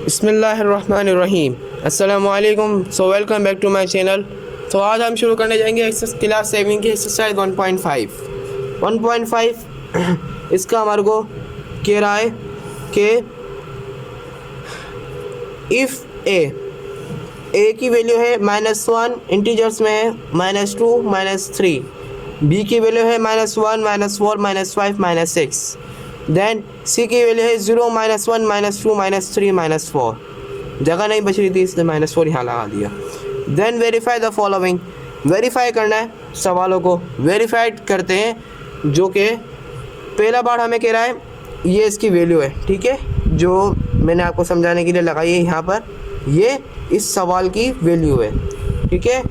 बिस्मिल्लाहिर्रहमानिर्रहीम। अस्सलामुअलैकुम। Welcome back to my channel. तो आज हम शुरू करने जाएंगे एक्सरसाइज क्लास 7 की एक्सरसाइज 1.5 इसका हमारे को कह रहा है कि इफ़ ए की वैल्यू है -1, इंटीजर्स में है -2 -3, बी की वैल्यू है -1 -4 -5 -6, देन सी की वैल्यू है 0 -1 -2 -3 -4। जगह नहीं बच रही थी इसलिए -4 यहाँ लगा दिया। Then verify the following, verify करना है, सवालों को वेरीफाइड करते हैं। जो कि पहला बार हमें कह रहा है ये इसकी वैल्यू है, ठीक है, जो मैंने आपको समझाने के लिए लगाई है यहाँ पर, ये इस सवाल की वैल्यू है, ठीक है।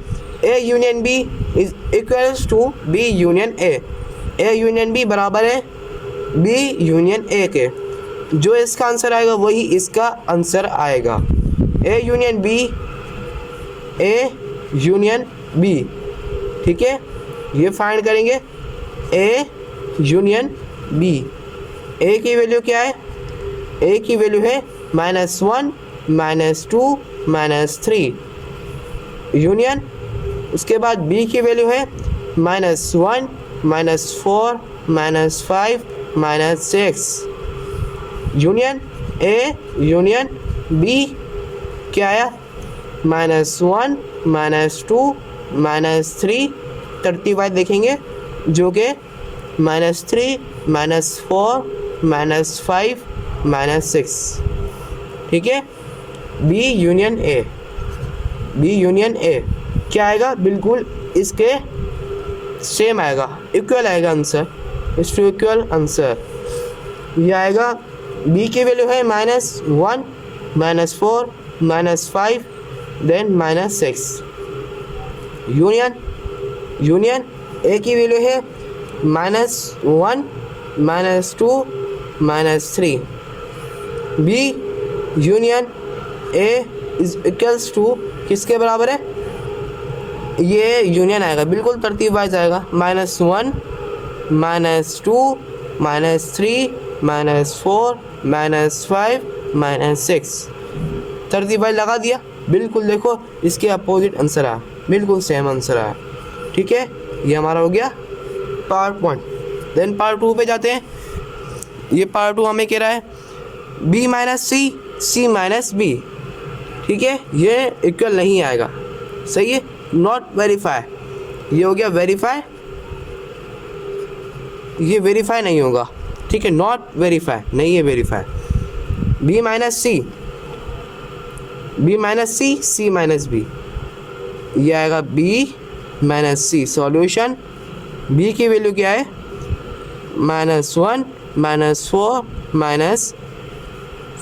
A union B is equals to B union A union B बराबर है बी यूनियन ए के। जो इसका आंसर आएगा वही इसका आंसर आएगा। ए यूनियन बी, ठीक है, ये फाइंड करेंगे ए यूनियन बी। ए की वैल्यू क्या है? ए की वैल्यू है -1 -2 -3 यूनियन। उसके बाद बी की वैल्यू है -1 -4 -5 -6 यूनियन ए यूनियन बी क्या आया? -1 -2 -3, तरतीब वाइज देखेंगे, जो कि -3 -4 -5 -6, ठीक है। बी यूनियन ए क्या आएगा? बिल्कुल इसके सेम आएगा, इक्वल आएगा आंसर, इस टू इक्वल आंसर ये आएगा। बी की वैल्यू है -1 -4 -5 देन -6 यूनियन ए की वैल्यू है -1 -2 -3। B union A is equals to किसके बराबर है? ये यूनियन आएगा, बिल्कुल तरतीब वाइज आएगा, -1 -2 -3 -4 -5 -6, तरतीब वाइज लगा दिया। बिल्कुल देखो इसके अपोजिट आंसर आया, बिल्कुल सेम आंसर आया, ठीक है। ये हमारा हो गया पार्ट 1। देन पार्ट 2 पे जाते हैं। ये पार्ट 2 हमें कह रहा है b - c b, ठीक है, ये इक्वल नहीं आएगा, सही है, नॉट वेरीफाई। ये हो गया वेरीफाई, ये वेरीफाई नहीं होगा, ठीक है, नॉट वेरीफाई नहीं है, वेरीफाई। b c b, ये आएगा b - c। सॉल्यूशन b की वैल्यू क्या है? -1 -4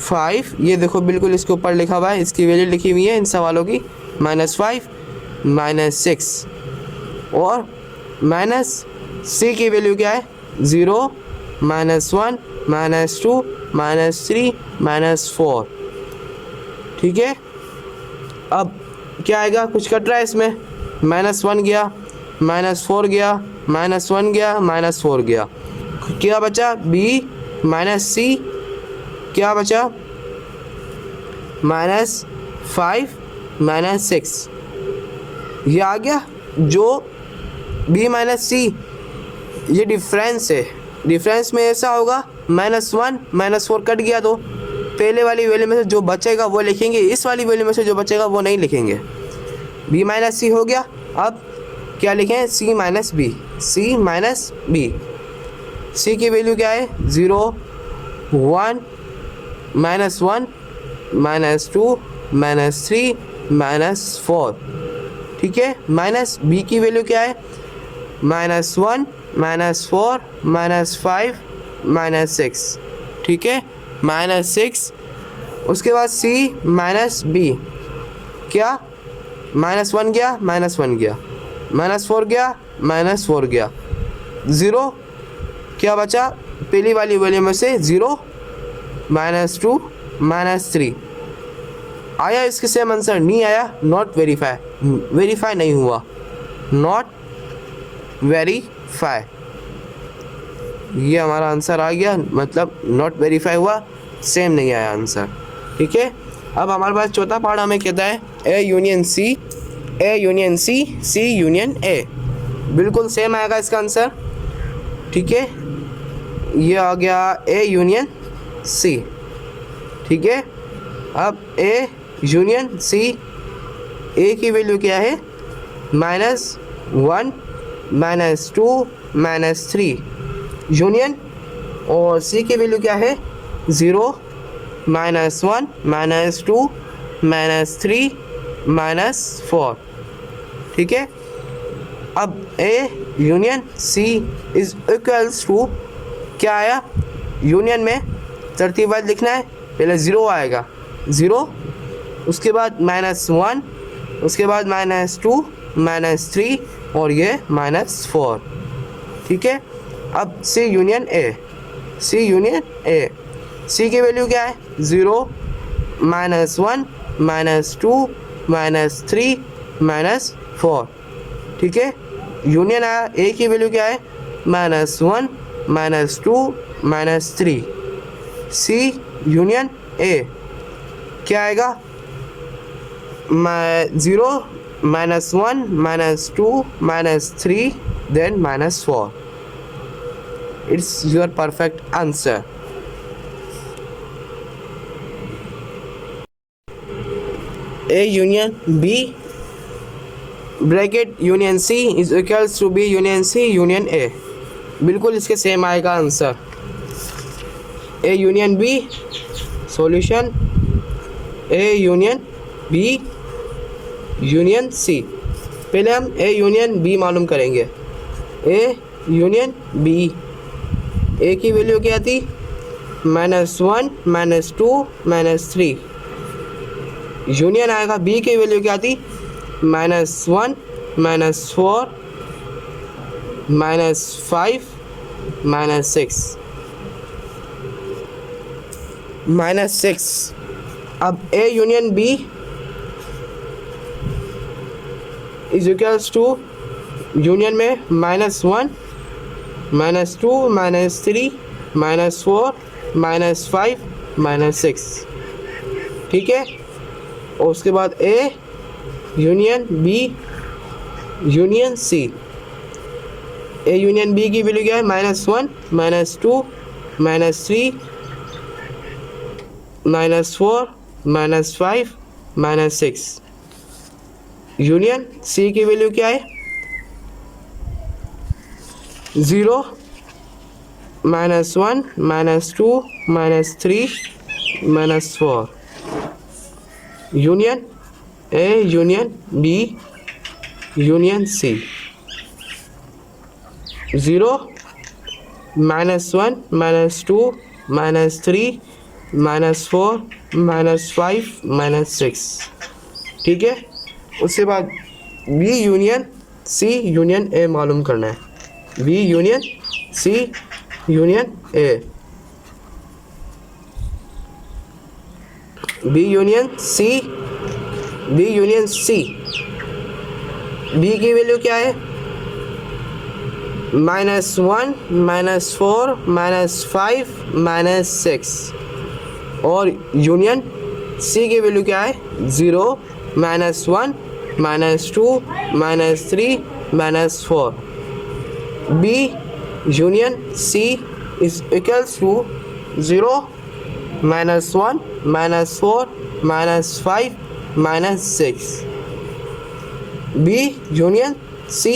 -5, ये देखो बिल्कुल इसके ऊपर लिखा हुआ है, इसकी वैल्यू लिखी हुई है इन सवालों की, -5 -6। और -c की वैल्यू क्या है? 0 -1 -2 -3 -4, ठीक है। अब क्या आएगा? कुछ कट रहा है इसमें, -1 गया, -4 गया, -1 गया, -4 गया, क्या बचा? b -c क्या बचा? -5 -6, ये आ गया। जो b -c ये डिफरेंस है, डिफरेंस में ऐसा होगा -1 -4 कट गया तो पहले वाली वैल्यू में से जो बचेगा वो लिखेंगे, इस वाली वैल्यू में से जो बचेगा वो नहीं लिखेंगे। b - c हो गया। अब क्या लिखें? c - b। c की वैल्यू क्या है? 0 1 -1 -2 -3 -4, ठीक है। b की वैल्यू क्या है? -1 -4 -5 -6, ठीक है, -6। उसके बाद c b क्या? -1 गया, -1 गया, -4 गया, -4 गया, 0 क्या बचा? पहली वाली वैल्यू में से 0 -2 -3 आया, इसके सेम आंसर नहीं आया, नॉट वेरीफाई, वेरीफाई नहीं हुआ, नॉट वेरीफाई, ये हमारा आंसर आ गया, मतलब नॉट वेरीफाई हुआ, सेम नहीं आया आंसर, ठीक है। अब हमारे पास चौथा पार्ट हमें कहता है A union C, A union C, C union A. बिल्कुल सेम आएगा इसका आंसर, ठीक है। ये आ गया ए यूनियन सी, ठीक है। अब ए यूनियन सी, ए की वैल्यू क्या है -1 -2 -3 यूनियन, और सी की वैल्यू क्या है 0 -1 -2 -3 -4, ठीक है। अब A union C is equals to क्या आया, यूनियन में तरतीबवार लिखना है, पहले 0 आएगा 0, उसके बाद -1, उसके बाद -2 -3 और ये -4, ठीक है। अब सी union A, C union A, सी की वैल्यू क्या है 0 -1 -2 -3 -4, ठीक है। यूनियन आया, ए की वैल्यू क्या है -1 -2 -3, सी यूनियन ए क्या आएगा 0 -1 -2 -3 then -4। It's your perfect answer। A union B bracket union C is equals to B union C union A. बिल्कुल इसके सेम आएगा answer. A union B, solution A union B union C. पहले हम ए union B मालूम करेंगे। ए union B, A की value क्या थी -1 -2 -3, यूनियन आएगा बी की वैल्यू क्या थी -1 -4 -5 -6। अब A union B is equals to union में -1 -2 -3 -4 -5 -6, ठीक है। और उसके बाद A union B union C, A union B की वैल्यू क्या है -1 -2 -3 -4 -5 -6, यूनियन सी की वैल्यू क्या है 0 -1 -2 -3 -4, union A union B union C 0 -1 -2 -3 -4 -5 -6, ठीक है। उसके बाद B union C union A मालूम करना है। B union C union A, B union C, B union C, B की वैल्यू क्या है -1 -4 -5 -6, और यूनियन सी की वैल्यू क्या है 0 -1 -2 -3 -4। B union C is equals to 0 -1 -4 -5 -6, B union C.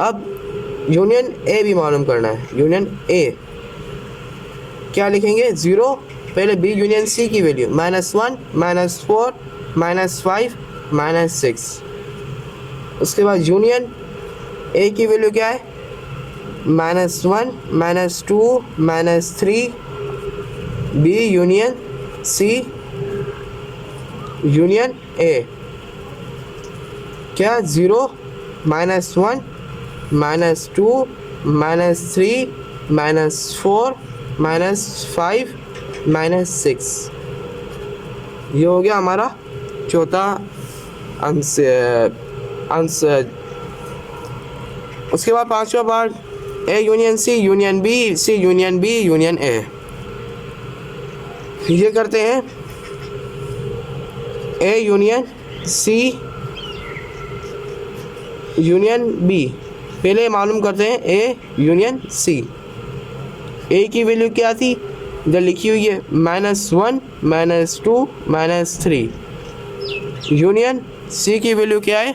अब यूनियन ए भी मालूम करना है। यूनियन ए क्या लिखेंगे 0, पहले बी यूनियन सी की वैल्यू -1 -4 -5 -6, उसके बाद यूनियन ए की वैल्यू क्या है -1 -2 -3, B union C union A क्या 0 -1 -2 -3 -4 -5 -6। ये हो गया हमारा चौथा आंसर। उसके बाद पांचवा part A union C union B C union B union A. ये करते हैं A union C union B. पहले मालूम करते हैं ए यूनियन सी। ए की वैल्यू क्या थी, इधर लिखी हुई है -1 -2 -3। यूनियन सी की वैल्यू क्या है,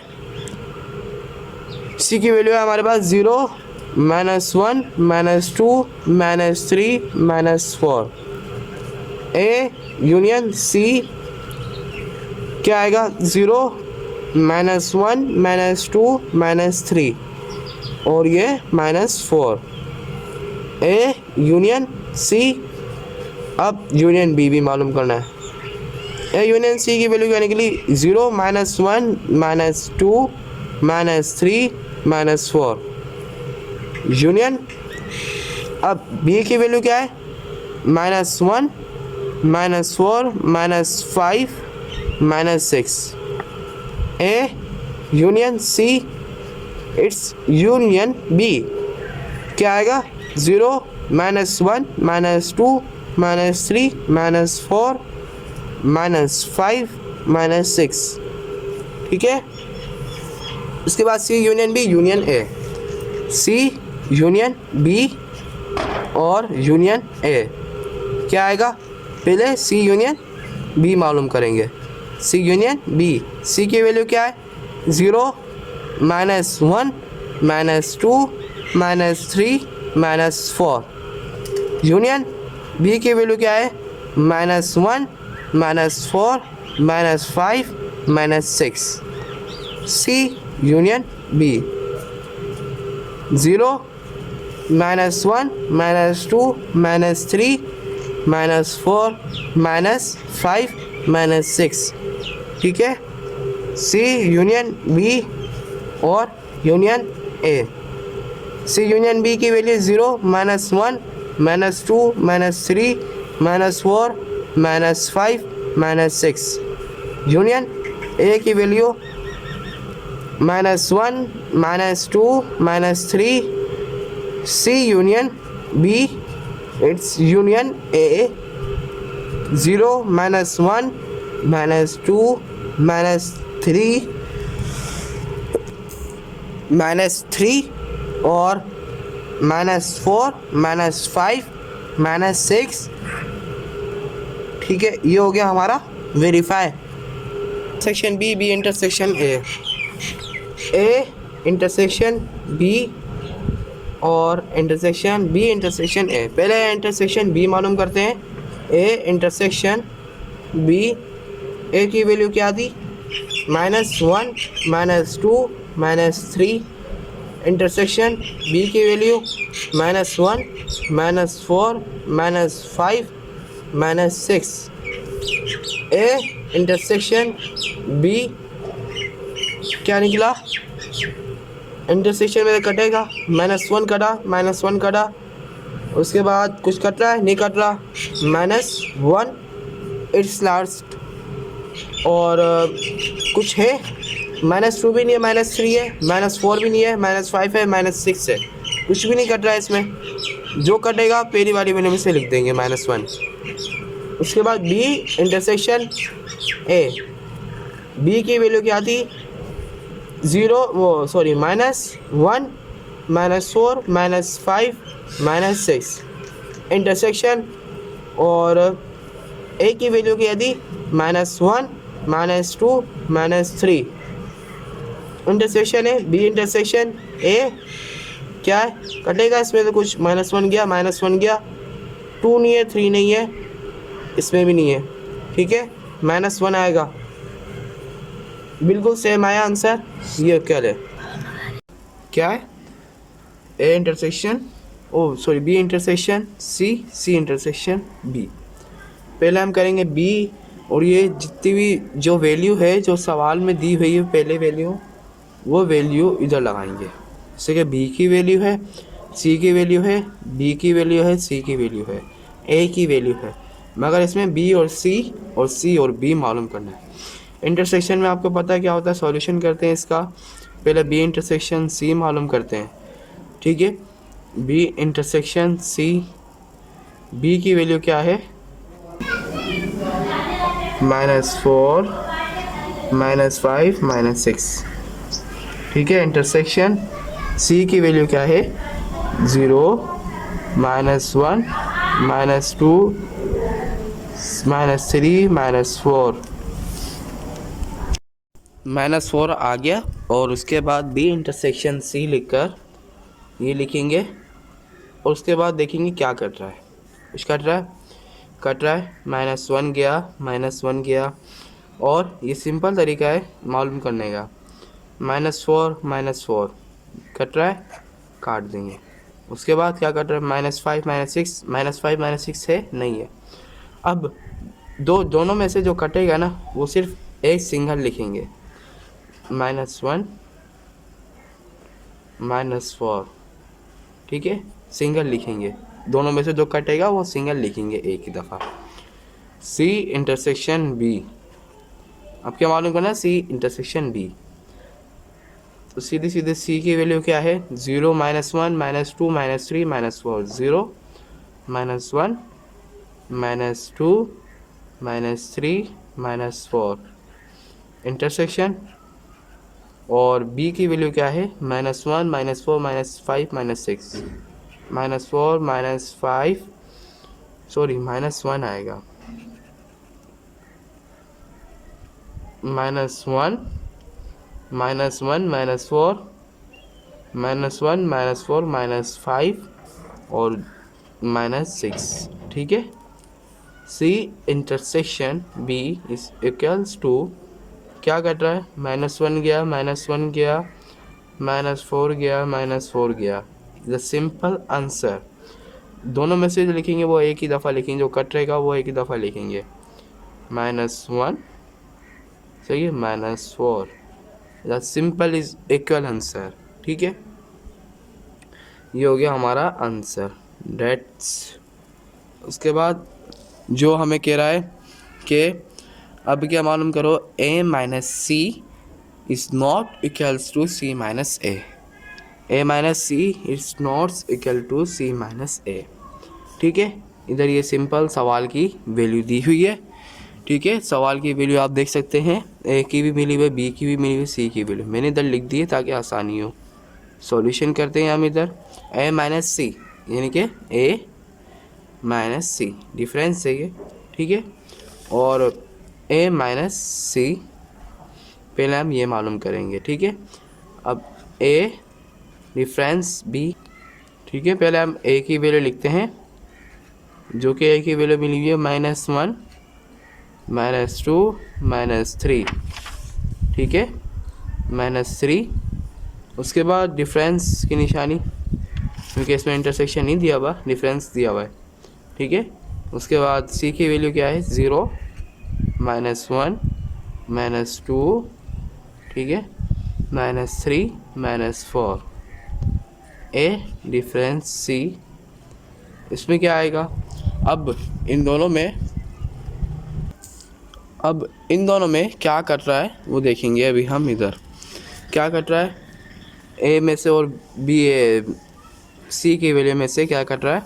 सी की वैल्यू है हमारे पास 0 -1 -2 -3 -4। ए यूनियन सी क्या आएगा, 0 -1 -2 -3 और ये -4। A union C. अब यूनियन बी भी मालूम करना है। ए यूनियन सी की वैल्यू क्या निकली, 0 -1 -2 -3 -4। यूनियन अब बी की वैल्यू क्या है, -1 -4 -5 -6। A union C it's union B क्या आएगा, 0 -1 -2 -3 -4 -5 -6। ठीक है। इसके बाद C union B union A. C union B और यूनियन ए क्या आएगा, पहले सी यूनियन बी मालूम करेंगे। सी यूनियन बी, सी की वैल्यू क्या है, 0 -1 -2 -3 -4। यूनियन बी की वैल्यू क्या है, -1 -4 -5 -6। C union B, 0 -1 -2 -3 -4 -5 -6। ठीक है। सी यूनियन बी और union A. C union B की वैल्यू 0 -1 -2 -3 -4 -5 -6। यूनियन ए की value -1 -2 -3। C union B it's union A, 0 -1 -2 -3 और -4 -5 -6। ठीक है, ये हो गया हमारा verify. Section B, B intersection A intersection B और इंटरसेक्शन बी इंटरसेक्शन ए। पहले इंटरसेक्शन बी मालूम करते हैं। ए इंटरसेक्शन बी, ए की वैल्यू क्या थी, -1 -2 -3। इंटरसेक्शन बी की वैल्यू -1 -4 -5 -6। ए इंटरसेक्शन बी क्या निकला, इंटरसेक्शन में कटेगा, -1 कटा -1 कटा, उसके बाद कुछ कट रहा है, नहीं कट रहा, -1 इट्स लास्ट। और कुछ है, -2 भी नहीं है, -3 है, -4 भी नहीं है, -5 है, -6 है, कुछ भी नहीं कट रहा है इसमें। जो कटेगा पहली वाली वैल्यू में से लिख देंगे -1। उसके बाद बी इंटरसेक्शन ए, बी की वैल्यू क्या थी, -1 -4 -5 -6। इंटरसेक्शन और ए की वैल्यू क्या थी, -1 -2 -3। इंटरसेक्शन है बी इंटरसेक्शन ए, क्या है, कटेगा इसमें तो कुछ, -1 गया -1 गया, 2 नहीं है, 3 नहीं है, इसमें भी नहीं है। ठीक है, -1 आएगा, बिल्कुल सेम आया आंसर। ये क्या है, A intersection B intersection C, C intersection B. पहले हम करेंगे बी, और ये जितनी भी जो वैल्यू है जो सवाल में दी हुई है पहले वैल्यू, वो वैल्यू इधर लगाएंगे। जैसे कि बी की वैल्यू है, सी की वैल्यू है, बी की वैल्यू है, सी की वैल्यू है, ए की वैल्यू है, मगर इसमें बी और सी और बी मालूम करना है। इंटरसेक्शन में आपको पता है क्या होता है, सॉल्यूशन करते हैं इसका। पहले बी इंटरसेक्शन सी मालूम करते हैं। ठीक है, बी इंटरसेक्शन सी, बी की वैल्यू क्या है, -4 -5 -6, ठीक है। इंटरसेक्शन सी की वैल्यू क्या है, 0 -1 -2 -3 -4, -4 आ गया। और उसके बाद बी इंटरसेक्शन सी लिखकर ये लिखेंगे और उसके बाद देखेंगे क्या कट रहा है। कुछ कट रहा है -1 गया, -1 गया। और ये सिंपल तरीका है मालूम करने का, -4 -4 कट रहा है, काट देंगे। उसके बाद क्या कट रहा है, -5 -6, -5 -6 है, नहीं है। अब दोनों में से जो कटेगा ना वो सिर्फ एक सिंगल लिखेंगे, -1 -4, ठीक है, सिंगल लिखेंगे। दोनों में से जो कटेगा वो सिंगल लिखेंगे एक ही दफ़ा। सी इंटरसेक्शन बी, अब क्या मालूम करना है, सी इंटरसेक्शन बी। तो सीधे सीधे सी की वैल्यू क्या है, 0 -1 -2 -3 -4, 0 -1 -2 -3 -4 इंटरसेक्शन। और बी की वैल्यू क्या है, -1 -4 -5 -6, -4 -5 सॉरी -1 आएगा, -1 -1 -4 -1 -4 -5 और -6, ठीक है। C intersection B is equals to, क्या कट रहा है, -1 गया, -1 गया, -4 गया, -4 गया। द सिंपल आंसर, दोनों में से जो लिखेंगे वो एक ही दफ़ा लिखेंगे, जो कट रहेगा वो एक ही दफ़ा लिखेंगे, -1 सही है, -4। The simple is equal answer, ठीक है। ये हो गया हमारा आंसर, डेट्स। उसके बाद जो हमें कह रहा है कि अब क्या मालूम करो, a minus C is not equals to C minus A, a minus C is not equal to C minus A, ठीक है। इधर ये सिंपल सवाल की वैल्यू दी हुई है, ठीक है। सवाल की वैल्यू आप देख सकते हैं, ए की भी मिली हुई है, बी की भी मिली हुई है, सी की भी। मैंने इधर लिख दी है ताकि आसानी हो। सॉल्यूशन करते हैं हम इधर, a माइनस सी यानी कि a माइनस सी डिफरेंस है ये, ठीक है। और a माइनस सी पहले हम ये मालूम करेंगे, ठीक है। अब a डिफरेंस b, ठीक है। पहले हम a की वैल्यू लिखते हैं, जो कि a की वैल्यू मिली हुई है -1 -2 -3, ठीक है, -3। उसके बाद डिफरेंस की निशानी, क्योंकि इसमें इंटरसेक्शन नहीं दिया हुआ, डिफरेंस दिया हुआ है, ठीक है। उसके बाद c की वैल्यू क्या है, 0 -1 -2, ठीक है, -3 -4, a डिफरेंस c। इसमें क्या आएगा, अब इन दोनों में क्या कट रहा है वो देखेंगे अभी हम। इधर क्या कट रहा है, ए में से और बी सी की वैल्यू में से क्या कट रहा है,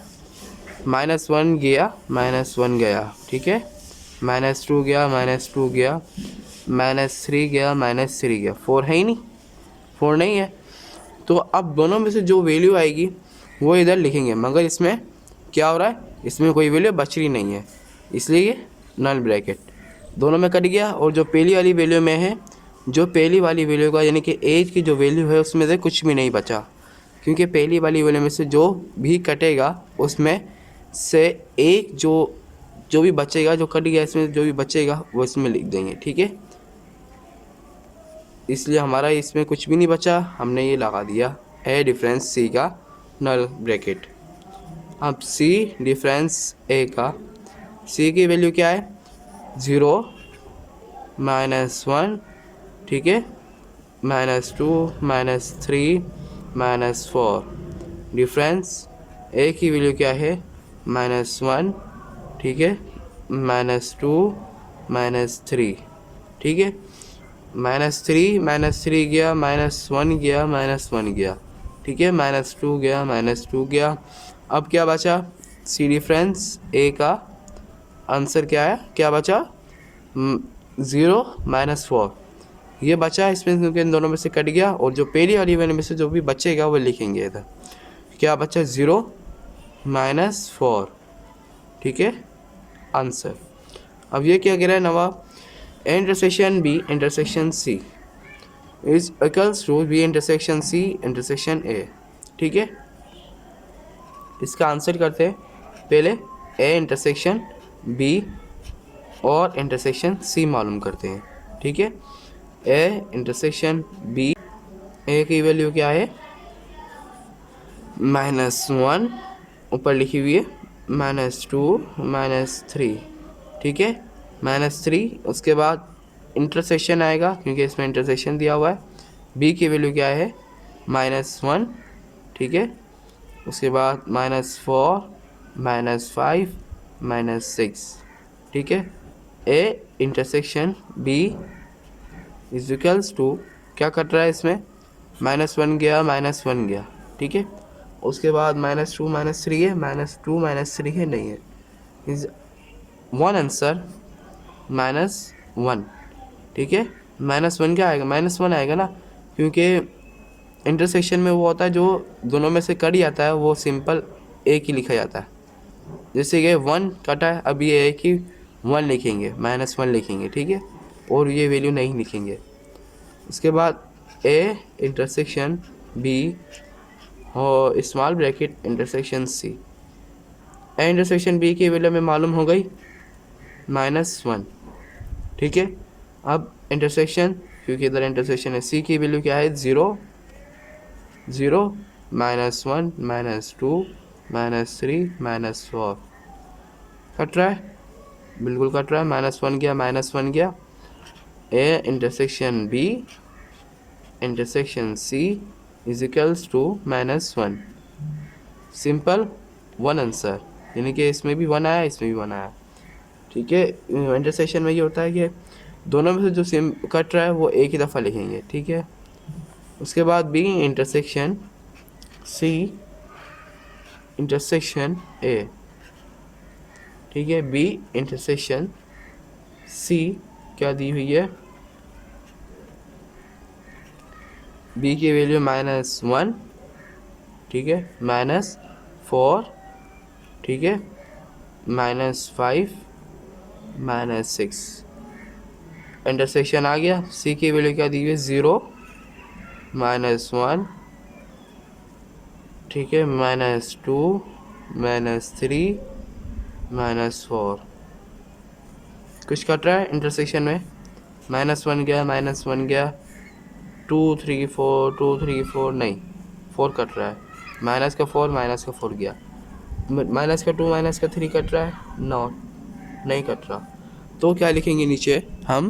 -1 गया, -1 गया, ठीक है, -2 गया, -2 गया, -3 गया, -3 गया। 4 है ही नहीं, 4 नहीं है। तो अब दोनों में से जो वैल्यू आएगी वो इधर लिखेंगे, मगर इसमें क्या हो रहा है, इसमें कोई वैल्यू बच रही नहीं है, इसलिए ये नल ब्रैकेट दोनों में कट गया। और जो पहली वाली वैल्यू में है, जो पहली वाली वैल्यू का यानी कि एज की जो वैल्यू है उसमें से कुछ भी नहीं बचा, क्योंकि पहली वाली वैल्यू में से जो भी कटेगा उसमें से एक जो भी बचेगा, जो कट गया इसमें जो भी बचेगा वो इसमें लिख देंगे, ठीक है। इसलिए हमारा इसमें कुछ भी नहीं बचा, हमने ये लगा दिया है डिफरेंस सी का नल ब्रैकेट। अब सी डिफरेंस ए का, सी की वैल्यू क्या है, 0 -1, ठीक है, -2 -3 -4। डिफरेंस ए की वैल्यू क्या है, -1, ठीक है, -2 -3, ठीक है, -3 गया, -1 गया, -1 गया, ठीक है, -2 गया, -2 गया। अब क्या बचा, सी डिफरेंस ए का आंसर क्या है, क्या बचा, 0 -4। ये बचा इसमें, क्योंकि इन दोनों में से कट गया, और जो पहली वाली वैल्यू में से जो भी बचेगा वो लिखेंगे इधर। क्या बचा? 0 माइनस 4, ठीक है आंसर। अब ये क्या कह रहा है Nawab? A intersection B intersection C is equals to B intersection C intersection A, ठीक है। इसका आंसर करते हैं पहले ए इंटरसेक्शन बी और इंटरसेक्शन सी मालूम करते हैं, ठीक है। ए इंटरसेक्शन बी, ए की वैल्यू क्या है? -1 ऊपर लिखी हुई है, -2 -3, ठीक है -3। उसके बाद इंटरसेक्शन आएगा क्योंकि इसमें इंटरसेक्शन दिया हुआ है। बी की वैल्यू क्या है? -1, ठीक है। उसके बाद -4 -5 -6, ठीक है। A intersection B is equals to, क्या कट रहा है इसमें? -1 गया -1 गया, ठीक है। उसके बाद -2 -3 है, -2 -3 है, नहीं है, इज 1 आंसर -1, ठीक है। -1 क्या आएगा? -1 आएगा ना, क्योंकि इंटरसेक्शन में वो होता है जो दोनों में से कट जाता है, वो सिंपल एक ही लिखा जाता है। जैसे कि 1 कटा है, अब ये है कि 1 लिखेंगे, -1 लिखेंगे, ठीक है, और ये वैल्यू नहीं लिखेंगे। उसके बाद ए इंटरसेक्शन बी और small bracket intersection C. A intersection B की वैल्यू में मालूम हो गई -1, ठीक है। अब इंटरसेक्शन, क्योंकि इधर इंटरसेक्शन है, सी की वैल्यू क्या है? 0 -1 -2 -3 -4। कट रहा है? बिल्कुल कट रहा है। -1 गया -1 गया। A intersection B intersection C is equals to -1, simple 1 answer, यानी कि इसमें भी 1 आया, इसमें भी 1 आया, ठीक है। इंटरसेक्शन में ये होता है कि दोनों में से जो सेम कट रहा है वो एक ही दफ़ा लिखेंगे, ठीक है। उसके बाद B intersection C intersection A, ठीक है। बी इंटरसेक्शन सी क्या दी हुई है? बी की वैल्यू -1, ठीक है, -4, ठीक है, -5 -6। इंटरसेक्शन आ गया। सी की वैल्यू क्या दी हुई है? 0 -1, ठीक है, -2 -3 -4। कुछ कट रहा है इंटरसेक्शन में? -1 गया -1 गया, 2 3 4 2 3 4, नहीं 4 कट रहा है, -4 -4 गया, -2 -3 कट रहा है, नहीं कट रहा। तो क्या लिखेंगे नीचे हम?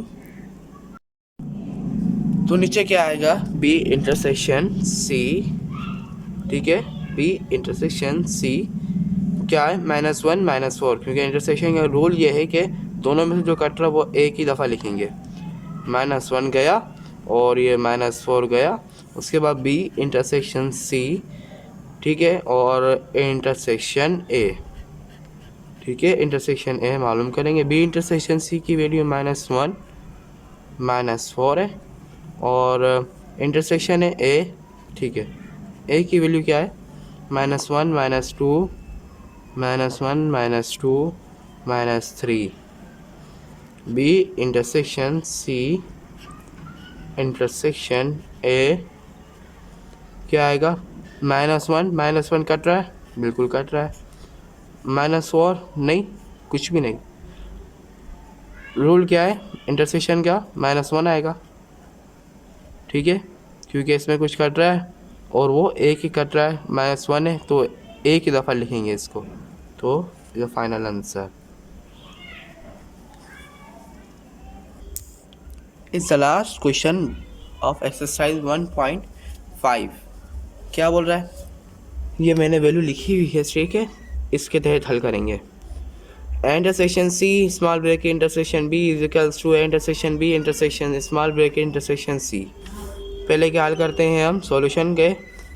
तो नीचे क्या आएगा? बी इंटरसेक्शन सी, ठीक है। बी इंटरसेक्शन सी क्या है? -1 -4, क्योंकि इंटरसेक्शन का रूल ये है कि दोनों में से जो कट रहा है वो एक ही दफ़ा लिखेंगे। -1 गया और ये -4 गया। उसके बाद बी इंटरसेक्शन सी, ठीक है, और इंटरसेक्शन ए, ठीक है। इंटरसेक्शन ए मालूम करेंगे। बी इंटरसेक्शन सी की वैल्यू -1 -4 है, और इंटरसेक्शन है ए, ठीक है। ए की वैल्यू क्या है? -1 -2 -1 -2 -3। B intersection C intersection A क्या आएगा? -1 कट रहा है, बिल्कुल कट रहा है। -4 नहीं, कुछ भी नहीं। रूल क्या है इंटरसेक्शन का? -1 आएगा, ठीक है, क्योंकि इसमें कुछ कट रहा है और वो एक ही कट रहा है, -1 है, तो एक ही दफ़ा लिखेंगे इसको। तो ये final answer is the last question of exercise 1.5। क्या बोल रहा है? ये मैंने वैल्यू लिखी हुई है, ठीक है, इसके तहत हल करेंगे। Intersection C small bracket intersection B is equals to intersection B intersection small bracket intersection C. पहले क्या हल करते हैं हम? सॉल्यूशन के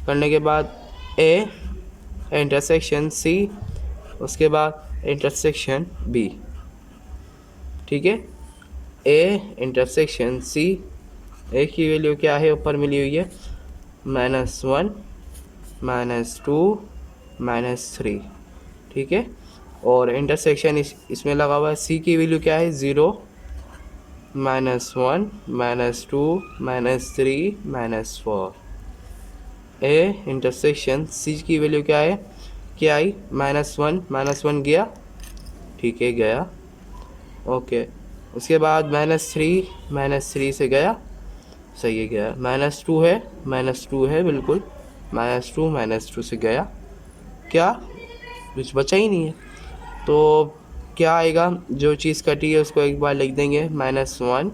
करने के बाद ए इंटरसेक्शन सी, उसके बाद इंटरसेक्शन बी, ठीक है। ए इंटरसेक्शन सी ए की वैल्यू क्या है ऊपर मिली हुई है, -1 -2 -3, ठीक है। और इंटरसेक्शन इसमें लगा हुआ है, सी की वैल्यू क्या है 0 -1 -2 -3 -4। ए इंटरसेक्शन सी की वैल्यू क्या है, क्या आई -1 गया, ठीक है गया, ओके। उसके बाद -3 से गया, सही है गया। -2 है बिल्कुल, -2 से गया, क्या कुछ बचा ही नहीं है। तो क्या आएगा, जो चीज़ कटी है उसको एक बार लिख देंगे, -1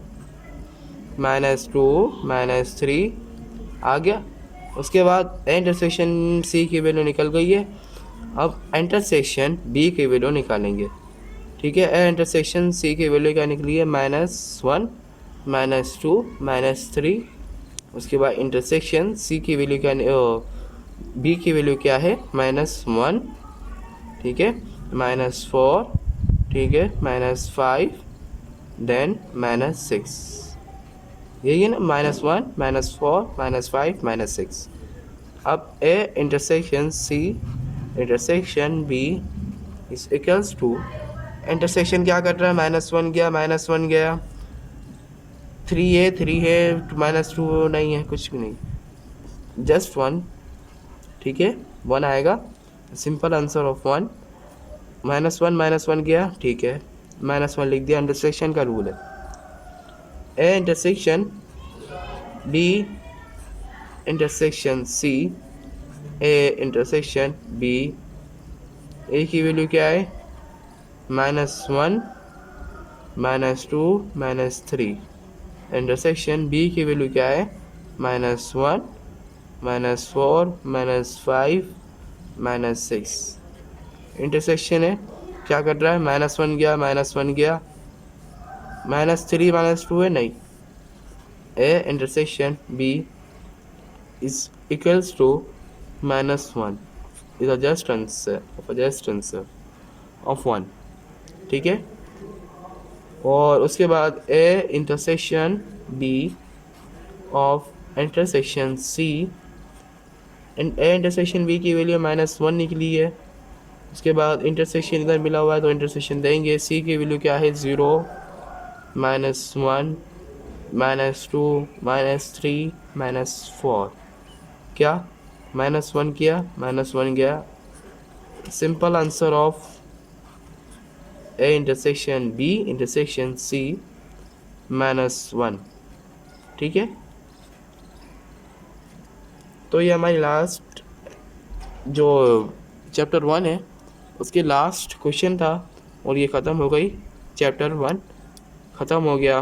-2 -3 आ गया। उसके बाद इंटरसेक्शन सी की वैल्यू निकल गई है। अब इंटरसेक्शन बी की वैल्यू निकालेंगे, ठीक है। इंटरसेक्शन सी की वैल्यू क्या निकली है, -1 -2 -3। उसके बाद इंटरसेक्शन सी की वैल्यू क्या, बी की वैल्यू क्या है, -1, ठीक है, -4, ठीक है, -5, देन -6, यही है ना, -1 -4 -5 -6। अब A intersection C intersection B is equals to, intersection क्या कर रहा है, -1 गया, -1 गया, 3 है, -2 नहीं है, कुछ भी नहीं, जस्ट 1, ठीक है, 1 आएगा, सिंपल आंसर ऑफ 1। -1 गया, ठीक है, -1 लिख दिया, इंटरसेक्शन का रूल है। A intersection B intersection C, A intersection B, A की वैल्यू क्या है, -1 -2 -3। इंटरसेक्शन बी की वैल्यू क्या है, -1 -4 -5 -6। इंटरसेक्शन है, क्या कर रहा है, -1 गया, -1 गया, -3 -2 है नहीं। A intersection B is equals to -1 is a just answer of 1, ठीक है। और उसके बाद A intersection B of intersection C, A intersection B की वैल्यू -1 निकली है। उसके बाद इंटरसेक्शन इधर मिला हुआ है तो इंटरसेक्शन देंगे, सी की वैल्यू क्या है, 0 -1 -2 -3 -4, क्या -1 किया, -1 गया, simple answer of A intersection B intersection C -1, ठीक है। तो ये हमारी लास्ट जो चैप्टर 1 है उसके लास्ट क्वेश्चन था और ये ख़त्म हो गई, चैप्टर 1 ख़त्म हो गया।